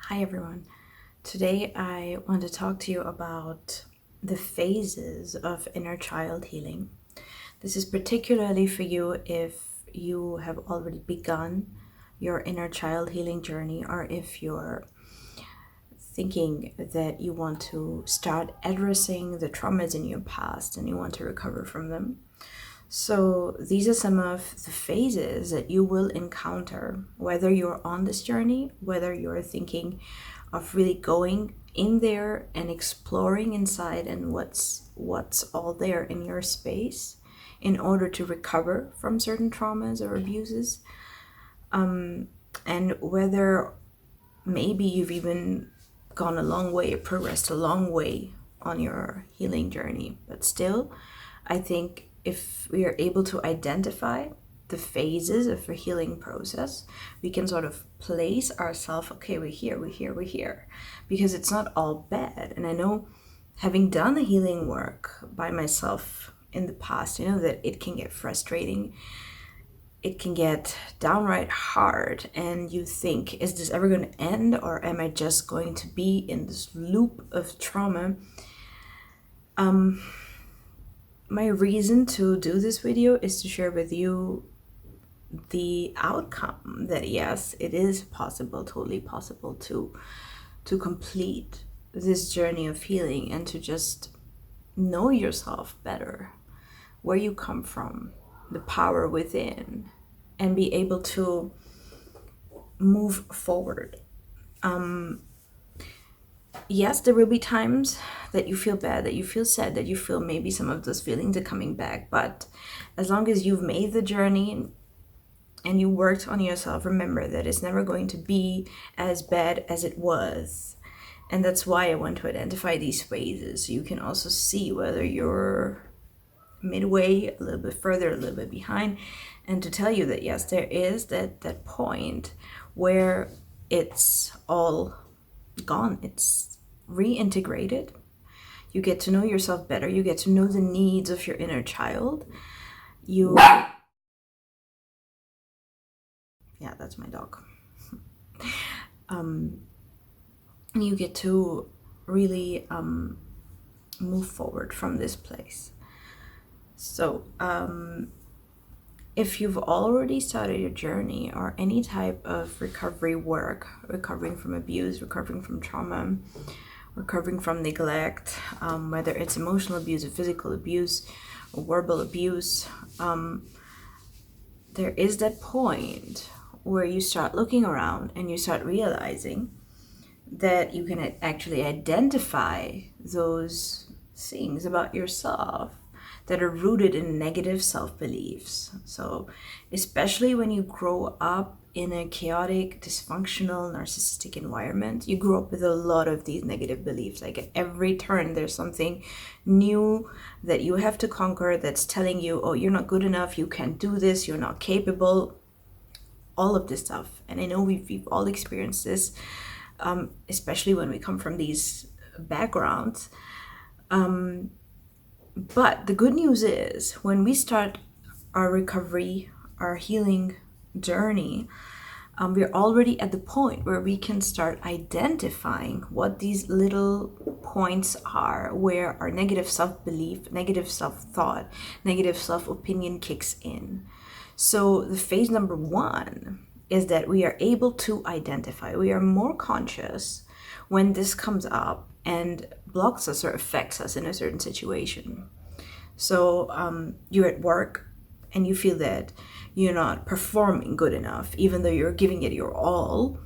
Hi everyone. Today I want to talk to you about the phases of inner child healing. This is particularly for you if you have already begun your inner child healing journey, or if you're thinking that you want to start addressing the traumas in your past and you want to recover from them. So these are some of the phases that you will encounter, whether you're on this journey, whether you're thinking of really going in there and exploring inside and what's all there in your space in order to recover from certain traumas or abuses, and whether maybe you've even gone a long way, progressed a long way on your healing journey. But still, I think if we are able to identify the phases of the healing process, we can sort of place ourselves, okay, we're here, because it's not all bad. And I know, having done the healing work by myself in the past, you know that it can get frustrating. It can get downright hard, and you think, is this ever going to end, or am I just going to be in this loop of trauma? My reason to do this video is to share with you the outcome, that yes, it is possible, totally possible to complete this journey of healing and to just know yourself better, where you come from, the power within, and be able to move forward. Yes, there will be times that you feel bad, that you feel sad, that you feel maybe some of those feelings are coming back. But as long as you've made the journey and you worked on yourself, remember that it's never going to be as bad as it was. And that's why I want to identify these phases, so you can also see whether you're midway, a little bit further, a little bit behind, and to tell you that yes, there is that point where it's all gone, it's reintegrated. You get to know yourself better, you get to know the needs of your inner child. Yeah, that's my dog. You get to really move forward from this place. So if you've already started your journey or any type of recovery work, recovering from abuse, recovering from trauma, recovering from neglect, whether it's emotional abuse or physical abuse or verbal abuse, there is that point where you start looking around and you start realizing that you can actually identify those things about yourself that are rooted in negative self-beliefs. So especially when you grow up in a chaotic, dysfunctional, narcissistic environment, you grow up with a lot of these negative beliefs. Like at every turn, there's something new that you have to conquer that's telling you, oh, you're not good enough, you can't do this, you're not capable, all of this stuff. And I know we've all experienced this, especially when we come from these backgrounds. But the good news is, when we start our recovery, our healing journey, we're already at the point where we can start identifying what these little points are, where our negative self-belief, negative self-thought, negative self-opinion kicks in. So the phase number one is that we are able to identify, we are more conscious when this comes up and blocks us or affects us in a certain situation. So you're at work and you feel that you're not performing good enough, even though you're giving it your all.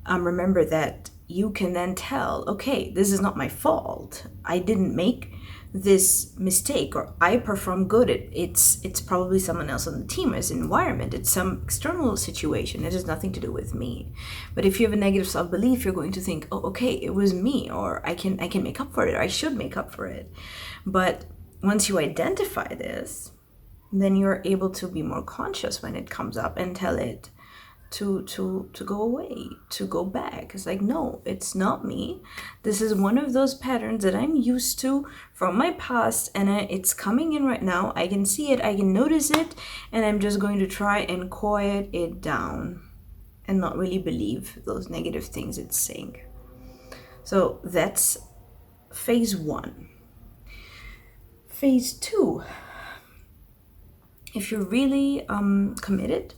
Remember that you can then tell, okay, this is not my fault. I didn't make this mistake, or I perform good. It's probably someone else on the team, it's an environment, it's some external situation. It has nothing to do with me. But if you have a negative self-belief, you're going to think, oh, okay, it was me, or I can make up for it, or I should make up for it. But once you identify this, then you're able to be more conscious when it comes up and tell it to go away, to go back. It's like, no, it's not me. This is one of those patterns that I'm used to from my past, and it's coming in right now. I can see it, I can notice it, and I'm just going to try and quiet it down. and not really believe those negative things it's saying. So that's phase 1. Phase 2, if you're really committed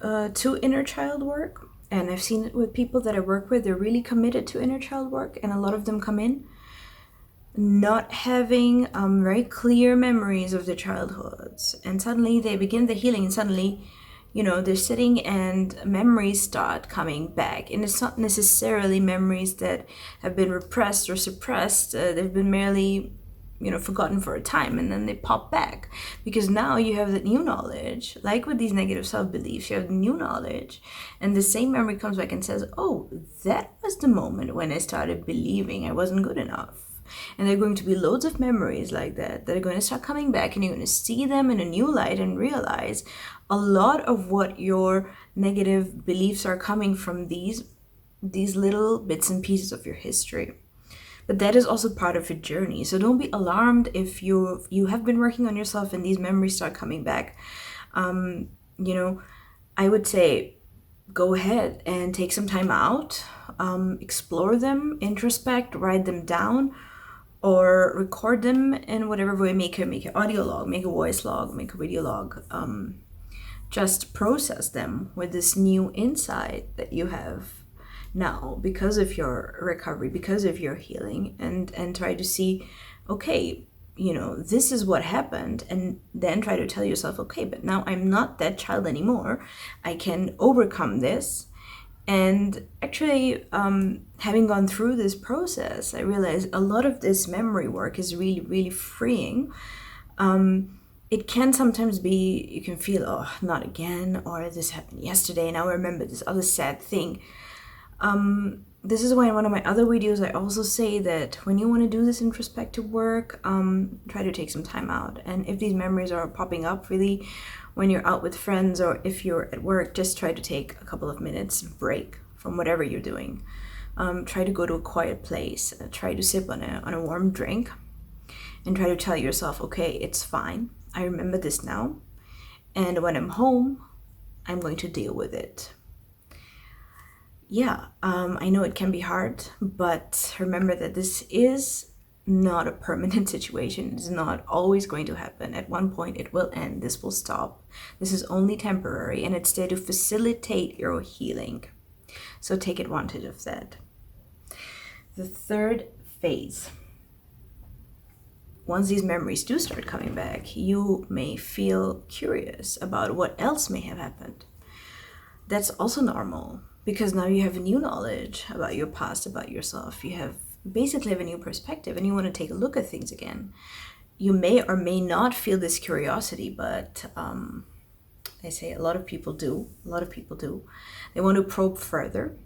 to inner child work, and I've seen it with people that I work with, they're really committed to inner child work, and a lot of them come in not having very clear memories of their childhoods, and suddenly they begin the healing, and suddenly, they're sitting and memories start coming back, and it's not necessarily memories that have been repressed or suppressed. They've been merely forgotten for a time, and then they pop back because now you have the new knowledge. Like with these negative self-beliefs, you have new knowledge, and the same memory comes back and says, oh, that was the moment when I started believing I wasn't good enough. And there are going to be loads of memories like that are going to start coming back, and you're going to see them in a new light and realize a lot of what your negative beliefs are coming from these little bits and pieces of your history. But that is also part of your journey. So don't be alarmed if you have been working on yourself and these memories start coming back. I would say go ahead and take some time out, explore them, introspect, write them down, or record them in whatever way. Make an audio log, make a voice log, make a video log. Just process them with this new insight that you have now because of your recovery, because of your healing, and try to see, okay, this is what happened, and then try to tell yourself, okay, but now I'm not that child anymore. I can overcome this. And actually, having gone through this process, I realized a lot of this memory work is really, really freeing. It can sometimes be, you can feel, oh, not again, or this happened yesterday, now I remember this other sad thing. This is why in one of my other videos I also say that when you want to do this introspective work, try to take some time out. And if these memories are popping up really when you're out with friends, or if you're at work, just try to take a couple of minutes break from whatever you're doing. Try to go to a quiet place, try to sip on a warm drink, and try to tell yourself, okay, it's fine, I remember this now, and when I'm home, I'm going to deal with it. Yeah, I know it can be hard, but remember that this is not a permanent situation. It's not always going to happen. At one point it will end. This will stop. This is only temporary, and it's there to facilitate your healing. So take advantage of that. The third phase. Once these memories do start coming back, you may feel curious about what else may have happened. That's also normal, because now you have a new knowledge about your past, about yourself. You basically have a new perspective, and you want to take a look at things again. You may or may not feel this curiosity, but I say a lot of people do. They want to probe further,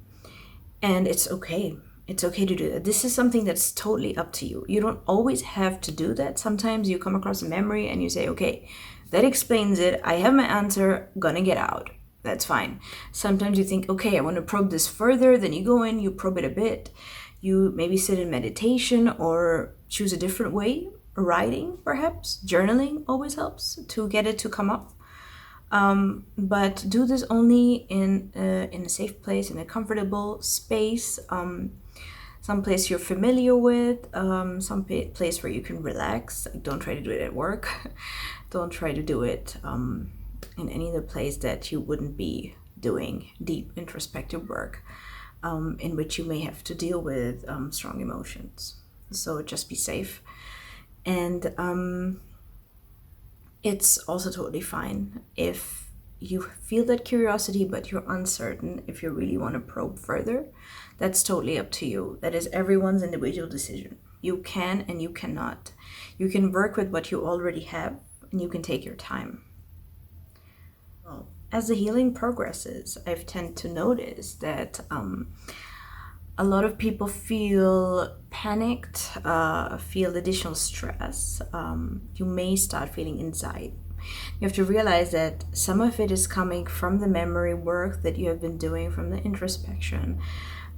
and it's okay. It's okay to do that. This is something that's totally up to you. You don't always have to do that. Sometimes you come across a memory and you say, okay, that explains it. I have my answer, gonna get out. That's fine. Sometimes you think, okay, I want to probe this further. Then you go in, you probe it a bit. You maybe sit in meditation or choose a different way. Writing, perhaps. Journaling always helps to get it to come up. But do this only in a safe place, in a comfortable space. Some place you're familiar with, some place where you can relax. Don't try to do it at work. Don't try to do it in any other place that you wouldn't be doing deep introspective work, in which you may have to deal with strong emotions. So just be safe. And it's also totally fine if you feel that curiosity, but you're uncertain if you really want to probe further. That's totally up to you. That is everyone's individual decision. You can and you cannot. You can work with what you already have, and you can take your time. Well, as the healing progresses, I've tend to notice that a lot of people feel panicked, feel additional stress. You may start feeling anxiety. You have to realize that some of it is coming from the memory work that you have been doing, from the introspection.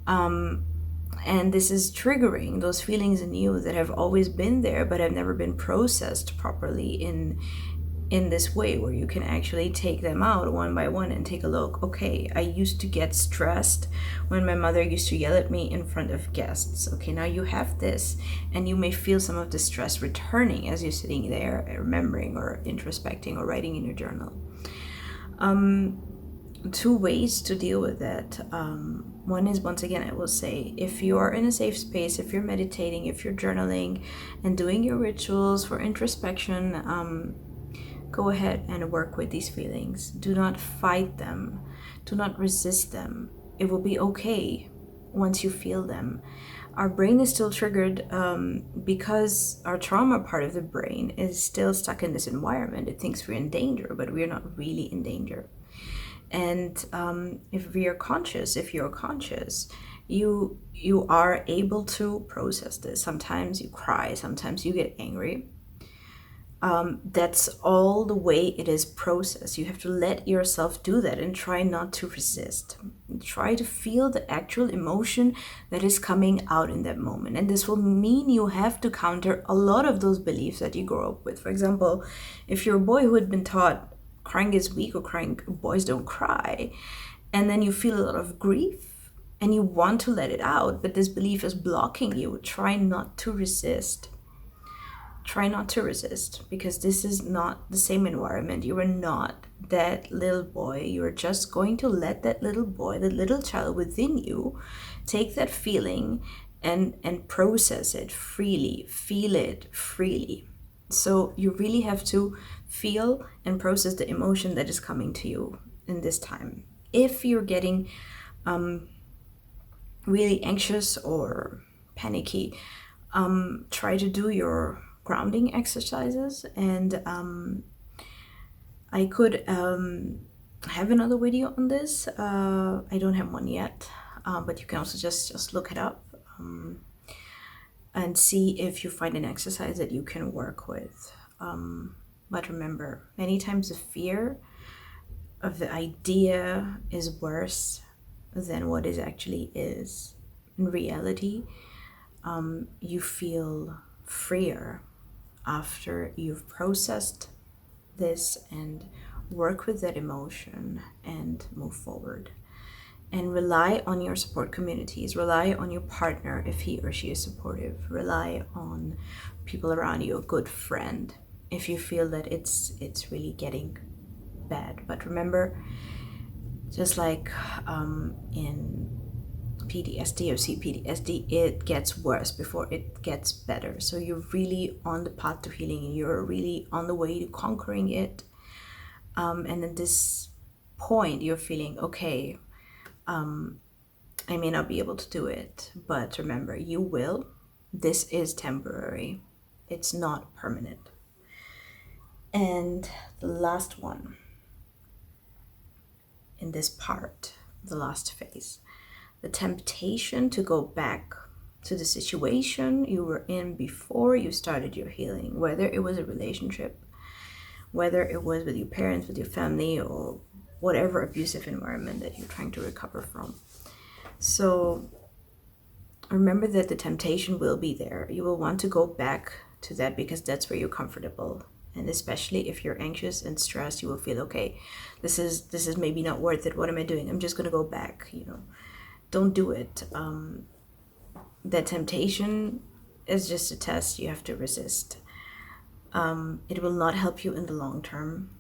And this is triggering those feelings in you that have always been there, but have never been processed properly in in this way where you can actually take them out one by one and take a look. Okay, I used to get stressed when my mother used to yell at me in front of guests. Okay, now you have this, and you may feel some of the stress returning as you're sitting there remembering or introspecting or writing in your journal. Two ways to deal with that. One is, once again, I will say, if you are in a safe space, if you're meditating, if you're journaling and doing your rituals for introspection, go ahead and work with these feelings. Do not fight them. Do not resist them. It will be okay once you feel them. Our brain is still triggered because our trauma part of the brain is still stuck in this environment. It thinks we're in danger, but we're not really in danger. And if you're conscious, you are able to process this. Sometimes you cry, sometimes you get angry. That's all the way it is processed. You have to let yourself do that and try not to resist. Try to feel the actual emotion that is coming out in that moment. And this will mean you have to counter a lot of those beliefs that you grow up with. For example, if you're a boy who had been taught crying is weak or crying boys don't cry, and then you feel a lot of grief and you want to let it out, but this belief is blocking you, try not to resist. Try not to resist, because this is not the same environment. You are not that little boy. You are just going to let that little boy, the little child within you, take that feeling and process it freely, feel it freely. So you really have to feel and process the emotion that is coming to you in this time. If you're getting really anxious or panicky, try to do your grounding exercises, and I could have another video on this. I don't have one yet, but you can also just look it up and see if you find an exercise that you can work with. But remember, many times the fear of the idea is worse than what it actually is. In reality, you feel freer after you've processed this and work with that emotion and move forward. And rely on your support communities, rely on your partner if he or she is supportive, rely on people around you, a good friend, if you feel that it's really getting bad. But remember, just like in PTSD or CPTSD, it gets worse before it gets better. So you're really on the path to healing. You're really on the way to conquering it. And at this point, you're feeling, okay, I may not be able to do it, but remember, you will. This is temporary. It's not permanent. And the last one in this part, the last phase, the temptation to go back to the situation you were in before you started your healing, whether it was a relationship, whether it was with your parents, with your family, or whatever abusive environment that you're trying to recover from. So remember that the temptation will be there. You will want to go back to that because that's where you're comfortable. And especially if you're anxious and stressed, you will feel, okay, this is maybe not worth it. What am I doing? I'm just going to go back, Don't do it. That temptation is just a test you have to resist. It will not help you in the long term.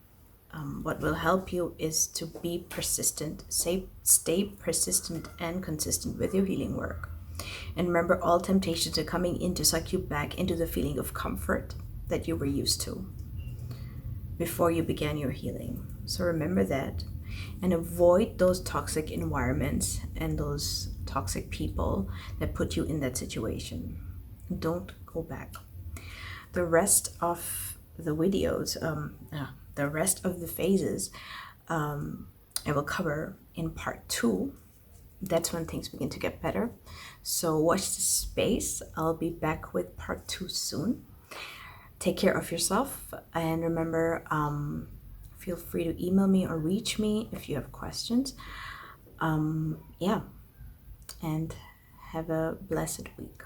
What will help you is to be persistent, stay persistent and consistent with your healing work. And remember, all temptations are coming in to suck you back into the feeling of comfort that you were used to before you began your healing. So remember that, and avoid those toxic environments and those toxic people that put you in that situation. Don't go back. The rest of the videos, the rest of the phases, I will cover in part 2. That's when things begin to get better. So watch this space. I'll be back with part 2 soon. Take care of yourself, and remember, feel free to email me or reach me if you have questions. And have a blessed week.